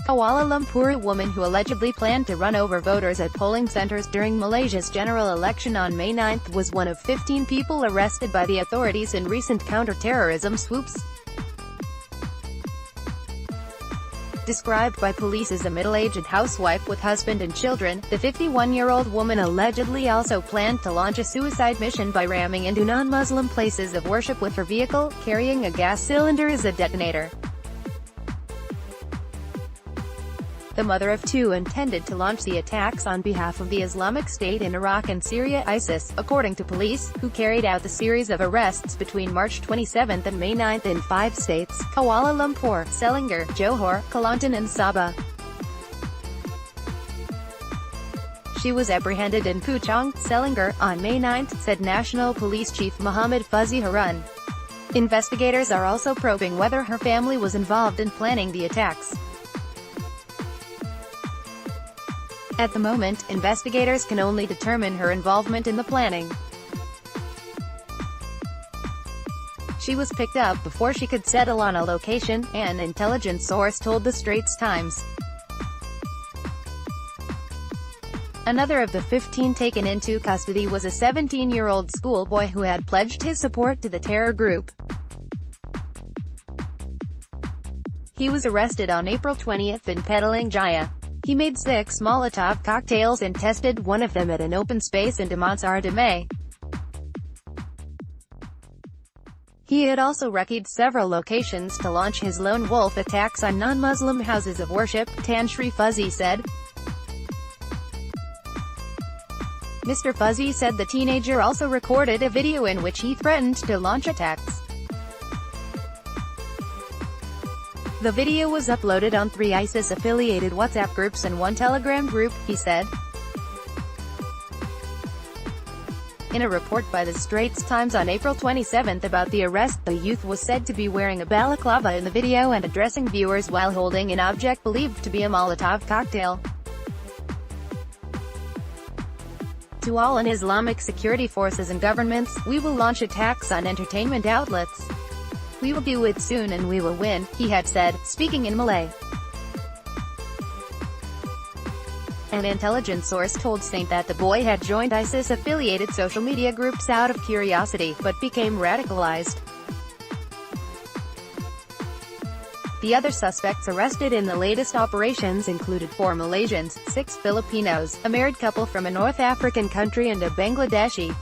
Kuala Lumpur. A woman who allegedly planned to run over voters at polling centers during Malaysia's general election on May 9 was one of 15 people arrested by the authorities in recent counter-terrorism swoops. Described by police as a middle-aged housewife with husband and children, the 51-year-old woman allegedly also planned to launch a suicide mission by ramming into non-Muslim places of worship with her vehicle, carrying a gas cylinder as a detonator. The mother of two intended to launch the attacks on behalf of the Islamic State in Iraq and Syria (ISIS), according to police, who carried out the series of arrests between March 27 and May 9 in 5 states: Kuala Lumpur, Selangor, Johor, Kelantan and Sabah. She was apprehended in Puchong, Selangor, on May 9, said National Police Chief Muhammad Fazli Harun. Investigators are also probing whether her family was involved in planning the attacks. At the moment, investigators can only determine her involvement in the planning. She was picked up before she could settle on a location, an intelligence source told the Straits Times. Another of the 15 taken into custody was a 17-year-old schoolboy who had pledged his support to the terror group. He was arrested on April 20 in Petaling Jaya. He made 6 Molotov cocktails and tested one of them at an open space in Damansara Damai. He had also wrecked several locations to launch his lone wolf attacks on non-Muslim houses of worship, Tan Sri Fuzzy said. Mr. Fuzzy said the teenager also recorded a video in which he threatened to launch attacks. The video was uploaded on 3 ISIS-affiliated WhatsApp groups and 1 Telegram group, he said. In a report by the Straits Times on April 27 about the arrest, the youth was said to be wearing a balaclava in the video and addressing viewers while holding an object believed to be a Molotov cocktail. To all Islamic security forces and governments, we will launch attacks on entertainment outlets. We will do it soon and we will win, he had said, speaking in Malay. An intelligence source told Saint that the boy had joined ISIS-affiliated social media groups out of curiosity, but became radicalized. The other suspects arrested in the latest operations included 4 Malaysians, 6 Filipinos, a married couple from a North African country and a Bangladeshi.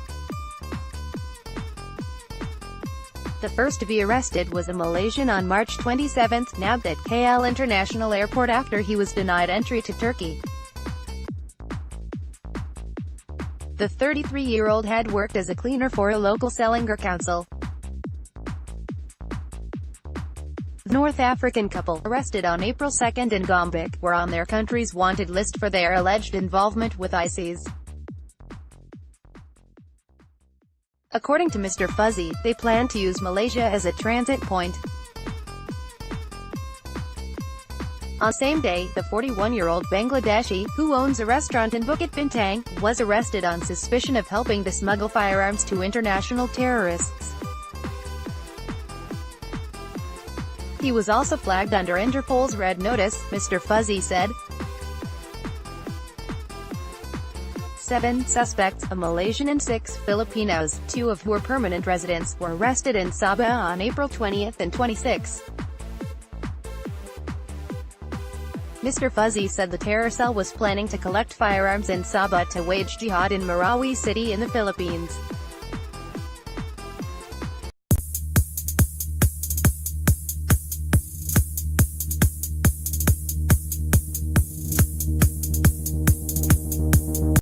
The first to be arrested was a Malaysian on March 27, nabbed at KL International Airport after he was denied entry to Turkey. The 33-year-old had worked as a cleaner for a local Selangor council. The North African couple, arrested on April 2 in Gombak, were on their country's wanted list for their alleged involvement with ISIS. According to Mr. Fuzzy, they plan to use Malaysia as a transit point. On the same day, the 41-year-old Bangladeshi, who owns a restaurant in Bukit Bintang, was arrested on suspicion of helping to smuggle firearms to international terrorists. He was also flagged under Interpol's Red Notice, Mr. Fuzzy said. 7 suspects, a Malaysian and 6 Filipinos, 2 of who were permanent residents, were arrested in Sabah on April 20 and 26. Mr. Fuzzy said the terror cell was planning to collect firearms in Sabah to wage jihad in Marawi City in the Philippines.